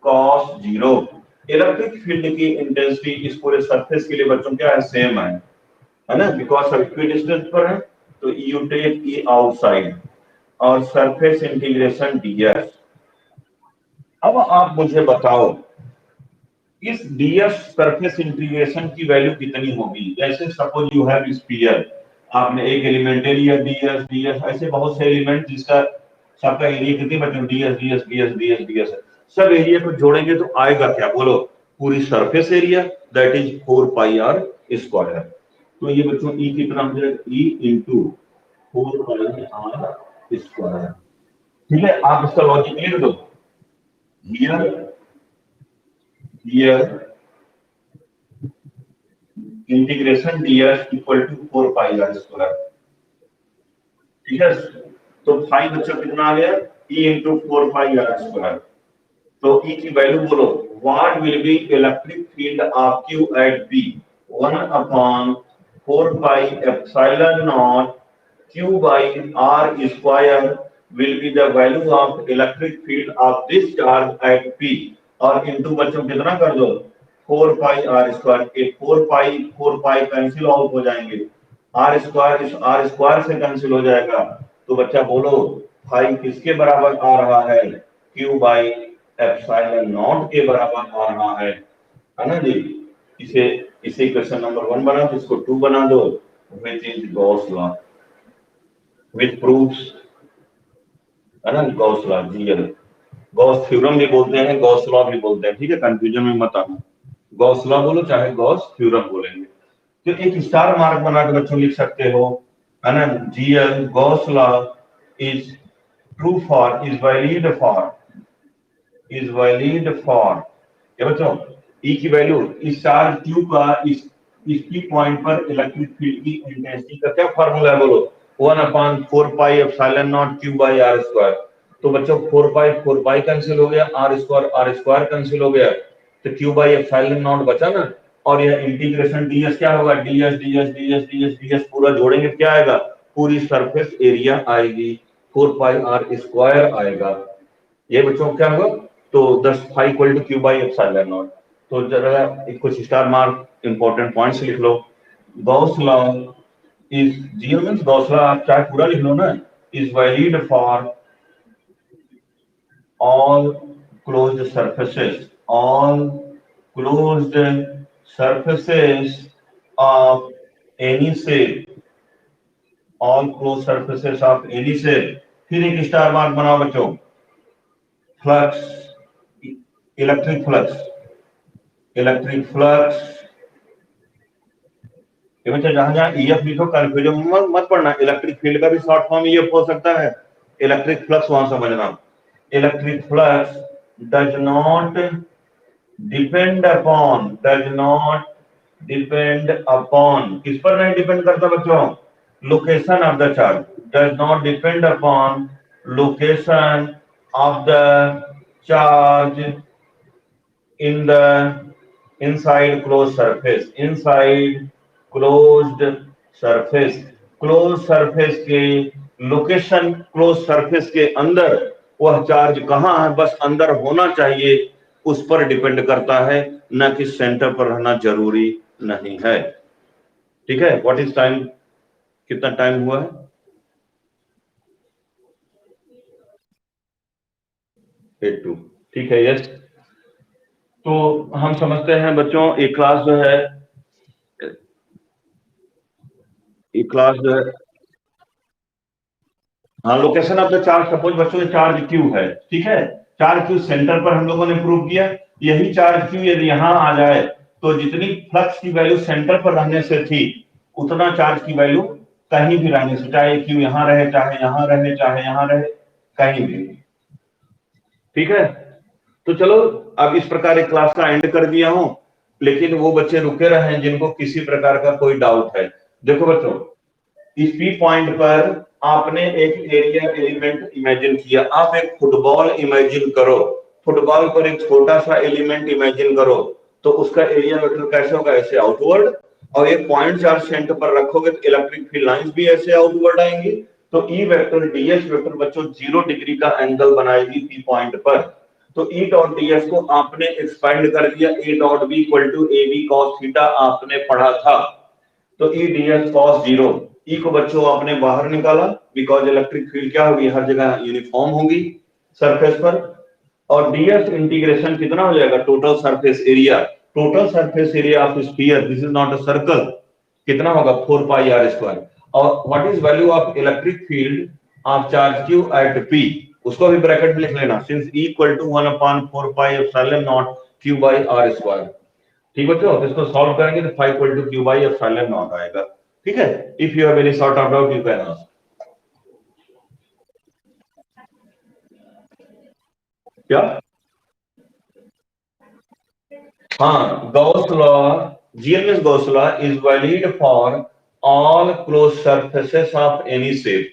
cos 0। इलेक्ट्रिक फील्ड की इंटेंसिटी इस पूरे सरफेस के लिए बच्चों क्या है, सेम है ना, बिकॉज़ सब इक्विडिस्टेंस पर है, तो यू टेक ई आउटसाइड और सरफेस इंटीग्रेशन डीएस। अब आप मुझे बताओ इस डीएस सरफेस इंटीग्रेशन की वैल्यू कितनी होगी। जैसे सपोज यू हैव स्फीयर, आपने एक एलिमेंट लिया डीएस डीएस, ऐसे बहुत से एलिमेंट जिसका सबका एरिया कितनी बच्चों DS DS DS DS DS है, सब एरिया को जोड़ेंगे तो आएगा क्या, बोलो, पूरी surface area that is 4 pi R square. तो ये बच्चों ई कितना हो जाएगा, E into 4 pi R square. ठीक है, आप इसका लॉजिक लिख दो, here integration ds equal to 4 pi r square। ठीक है, तो फाई बच्चों कितना आ गया, e into 4 pi r square। तो e की वैल्यू बोलो, what will be electric field of q at p, 1 upon 4 pi epsilon naught q by r square will be the value of electric field of this charge at p, और इनटू बच्चों कितना कर दो, 4 पाई आर स्क्वायर के 4 पाई कैंसिल आउट हो जाएंगे, आर स्क्वायर इस आर स्क्वायर से कैंसिल हो जाएगा। तो बच्चा बोलो फाई किसके बराबर आ रहा है, क्यू बाई एप्सिलॉन नॉट के बराबर आ रहा है ना जी। इसे क्वेश्चन नंबर 1 बना दो, इसको 2 बना दो, which is Gauss law which proves, है ना, Gauss law, GL Gauss theorem भी बोलते हैं, गॉस लॉ भी बोलते हैं। ठीक है, कंफ्यूजन में मत आना, गॉस लॉ बोलो चाहे गॉस थ्योरम बोलेंगे। तो एक स्टार मार्क बना के बच्चों लिख सकते हो, है ना, GL Gauss law is true for, is valid for, is valid for, ये बच्चों ई की वैल्यू इस चार्ज क्यू का इस पी पॉइंट पर इलेक्ट्रिक फील्ड की इंटेंसिटी का क्या फार्मूला है बोलो, 1/4 pi epsilon naught Q by R square. तो बच्चों 4 पाई कैंसिल हो गया, आर स्क्वायर कैंसिल हो गया, तो क्यू बाई एप्सिलॉन नॉट बचा ना। और यह इंटीग्रेशन डीएस क्या होगा, DS DS DS DS DS पूरा जोड़ेंगे क्या आएगा, पूरी सरफेस एरिया आएगी, 4 पाई आर स्क्वायर आएगा। ये बच्चों क्या होगा, तो 10 five equal to Q by epsilon not. तो जरा कुछ स्टार मार्क इंपॉर्टेंट पॉइंट्स लिख लो। Gauss law is, zero means Gauss law आप चाहे पूरा लिख लो ना, is valid for all closed surfaces, all closed surfaces of any shape, all closed surfaces of any shape। फिर एक स्टार मार्क बनाओ बच्चों, flux, electric flux, electric flux, ये बच्चा जहां जहां ईएफ लिखो कंफ्यूजन मत पड़ना, इलेक्ट्रिक फील्ड का भी शॉर्ट फॉर्म ईएफ हो सकता है, इलेक्ट्रिक फ्लक्स वहां समझना। Electric flux does not depend upon, does not depend upon, किस पर नहीं डिपेंड करता बच्चों, location of the charge, does not depend upon location of the charge in the inside closed surface, inside closed surface, closed surface के लोकेशन, closed surface के अंदर वह चार्ज कहां है, बस अंदर होना चाहिए, उस पर डिपेंड करता है, न कि सेंटर पर रहना जरूरी नहीं है। ठीक है, व्हाट इज टाइम, कितना टाइम हुआ है, 8:02, ठीक है, यस। तो हम समझते हैं बच्चों एक क्लास जो है, एक क्लास जो है, हाँ location of the charge, suppose बच्चों चार्ज क्यू है, ठीक है, चार्ज क्यू सेंटर पर हम लोगों ने प्रूव किया, यही चार्ज क्यू यदि यहां आ जाए तो जितनी फ्लक्स की वैल्यू सेंटर पर रहने से थी उतना चार्ज की वैल्यू कहीं भी रहने से, चाहे क्यू यहां रहे, चाहे यहां रहे, चाहे यहां रहे, कहीं भी। ठीक है, तो चलो अब इस प्रकार एक क्लास का एंड कर दिया हूं, लेकिन वो बच्चे रुके रहे हैं जिनको किसी प्रकार का कोई डाउट है। देखो बच्चों, इस पी पॉइंट पर आपने एक एरिया एलिमेंट इमेजिन किया, आप एक फुटबॉल इमेजिन करो, फुटबॉल पर एक छोटा सा एलिमेंट इमेजिन करो, तो उसका एरिया वेक्टर कैसे होगा, ऐसे आउटवर्ड, और एक पॉइंट चार्ज सेंटर पर रखोगे तो इलेक्ट्रिक फील्ड लाइंस भी ऐसे आउटवर्ड आएंगी, तो ई वेक्टर डीएस वेक्टर बच्चों 0 डिग्री का एंगल बनाएगी पी पॉइंट पर। तो ई डॉट डीएस को आपने एक्सपेंड कर दिया, A dot B equal to A B cos theta आपने पढ़ा था, तो ई डीएस कॉस 0, ई को बच्चों आपने बाहर निकाला, बिकॉज इलेक्ट्रिक फील्ड क्या होगी, हर जगह यूनिफॉर्म होगी सरफेस पर, और डीएस इंटीग्रेशन कितना हो जाएगा, total surface area, total surface area of sphere, this is not a circle, कितना होगा 4 पाई आर स्क्वायर। और what is value of electric field of charge Q at P, उसको भी ब्रैकेट में लिख लेना, since E equal to 1/4 pi epsilon naught Q by R square. ठीक बच्चों, तो इसको सॉल्व करेंगे तो 5 equal to Q by epsilon naught आएगा। ठीक है, if you have any sort of doubt you can ask. क्या, हाँ, Gauss law, GMS Gauss law is valid for all close surfaces of any shape.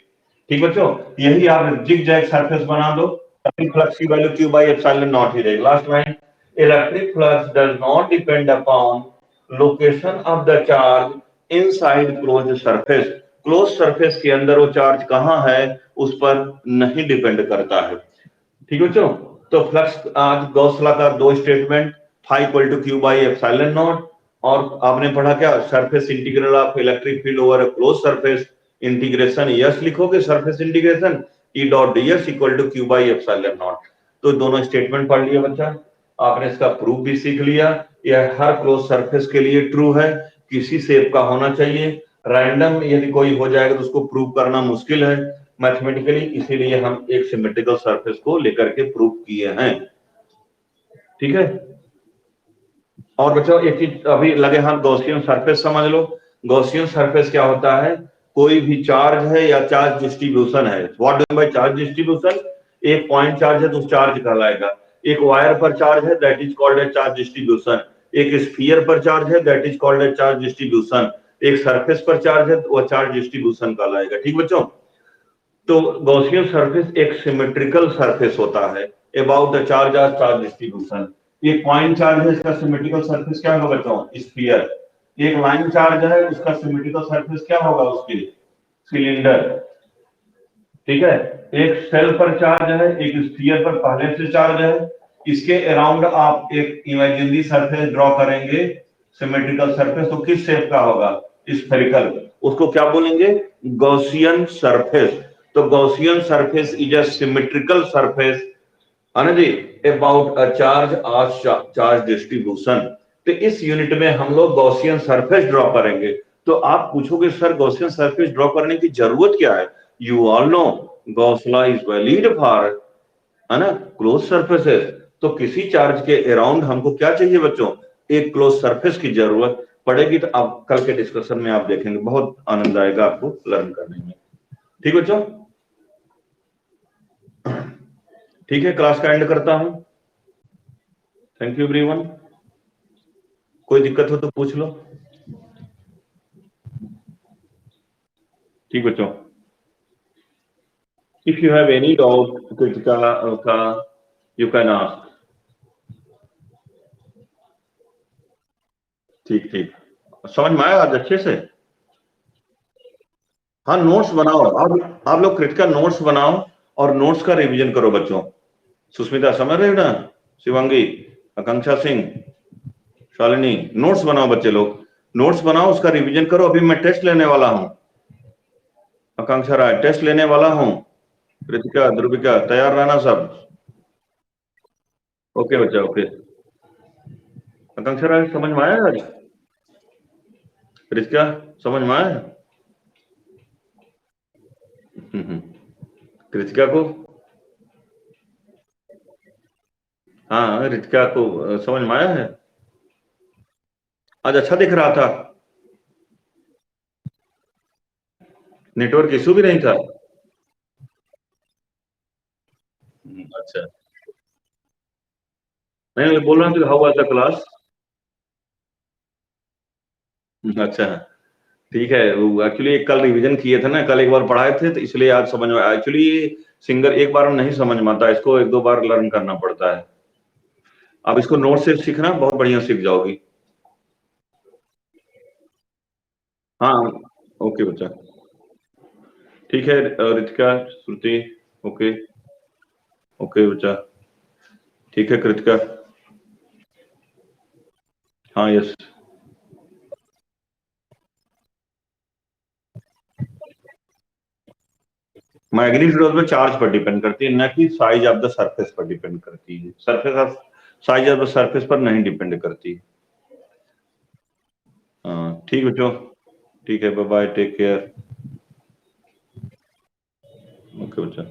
ठीक बच्चों, यही आप जिग-जैग सरफेस बना दो, इलेक्ट्रिक फ्लक्स की value Q by epsilon not ही रहेगी। Last line, electric flux does not depend upon location of the charge inside close surface, close surface के अंदर वो चार्ज कहां है उस पर नहीं डिपेंड करता है। ठीक है बच्चों, तो फ्लक्स आज गॉस लॉ का दो statement, phi equal to Q by epsilon not, और आपने पढ़ा क्या, surface integral of electric field over a close surface, integration S लिखोगे surface integration E dot DS equal to Q by epsilon not. तो दोनों स्टेटमेंट पढ़ लिया बच्चा, आपने इसका प्रूफ भी सीख लिया, यह हर क्लोज सरफेस के लिए ट्रू है, किसी शेप का होना चाहिए, रैंडम यदि कोई हो जाएगा तो उसको प्रूव करना मुश्किल है मैथमेटिकली, इसीलिए हम एक सिमेट्रिकल सरफेस को लेकर के प्रूव किए हैं। ठीक है, और बच्चों एक चीज अभी लगे हाथ, गॉसियन सरफेस समझ लो। गॉसियन सरफेस क्या होता है, कोई भी चार्ज है या चार्ज डिस्ट्रीब्यूशन है, what do by charge distribution, एक पॉइंट चार्ज है तो चार्ज कहलाएगा, एक वायर पर चार्ज है that is called a charge distribution, एक स्फीयर पर चार्ज है that is called a charge distribution, एक सरफेस पर चार्ज है तो वह चार्ज डिस्ट्रीब्यूशन कहलाएगा। ठीक बच्चों, तो गॉसियन सरफेस एक सिमेट्रिकल सरफेस होता है अबाउट द चार्ज और चार्ज डिस्ट्रीब्यूशन। एक पॉइंट चार्ज है, इसका सिमेट्रिकल सरफेस क्या होगा बच्चों, स्फीयर। एक लाइन चार्ज है, उसका सिमेट्रिकल सरफेस क्या होगा उसकी, सिलेंडर। ठीक है, एक सेल पर चार्ज है, एक स्फीयर पर पहले से चार्ज है, इसके अराउंड आप एक इमेजिनरी सरफेस ड्रॉ करेंगे, सिमेट्रिकल सरफेस, तो किस शेप का होगा, स्फेरिकल, उसको क्या बोलेंगे, गॉसियन सरफेस। तो Gaussian surface is a symmetrical surface about a charge और चार्ज डिस्ट्रीब्यूशन। तो इस यूनिट में हम लोग गॉसियन सरफेस ड्रॉ करेंगे। तो आप पूछोगे सर गॉसियन सरफेस ड्रॉ करने की जरूरत क्या है, you all no Gauss law is valid for, है ना, क्लोज सरफेसेस। तो किसी चार्ज के अराउंड हमको क्या चाहिए बच्चों, एक क्लोज सरफेस की जरूरत पड़ेगी। तो आप कल के डिस्कशन में आप देखेंगे, बहुत आनंद आएगा आपको लर्न करने में। ठीक बच्चों, ठीक है, क्लास का एंड करता हूं। Thank you everyone. कोई दिक्कत हो तो पूछ लो। ठीक बच्चों, if you have any doubt Kritika you can ask. ठीक ठीक, समझ में आया आज अच्छे से। हाँ, नोट्स बनाओ, आप लोग क्रिटिकल नोट्स बनाओ और नोट्स का रिवीजन करो बच्चों। सुष्मिता समझ रहे हो ना, शिवांगी, आकांक्षा सिंह, शालिनी, नोट्स बनाओ बच्चे लोग, नोट्स बनाओ, उसका रिवीजन करो। अभी मैं टेस्ट लेने वाला हूँ, आकांक्षा राय टेस्ट लेने वाला हूँ, कृतिका, ध्रुविका, तैयार रहना सब। ओके बच्चा, ओके। आकांक्षा राय समझ में आया आज, कृतिका समझ में आया। कृतिका को, हाँ रितिका को समझ में आया है, आज अच्छा दिख रहा था, नेटवर्क इशू भी नहीं था। अच्छा, मैं बोल रहा हूँ कि हाउ वाज द क्लास। अच्छा, ठीक है, वो एक्चुअली कल रिवीजन किए थे ना, कल एक बार पढ़ाए थे तो इसलिए आज समझ में आया। एक्चुअली सिंगर एक बार में नहीं समझ में आता, इसको एक दो बार लर्न करना पड़ता है। आप इसको नोट से सीखना, बहुत बढ़िया सीख जाओगी। हाँ, ओके बच्चा, ठीक है, रितिका, श्रुति, ओके, ओके बच्चा, ठीक है कृतिका, हाँ यस। मैग्नीट्यूड में चार्ज पर डिपेंड करती है, न कि साइज ऑफ द सरफेस पर डिपेंड करती है। Surface of size of the surface पर नहीं डिपेंड करती। हाँ ठीक बच्चों, ठीक है, bye bye, take care, okay बच्चा।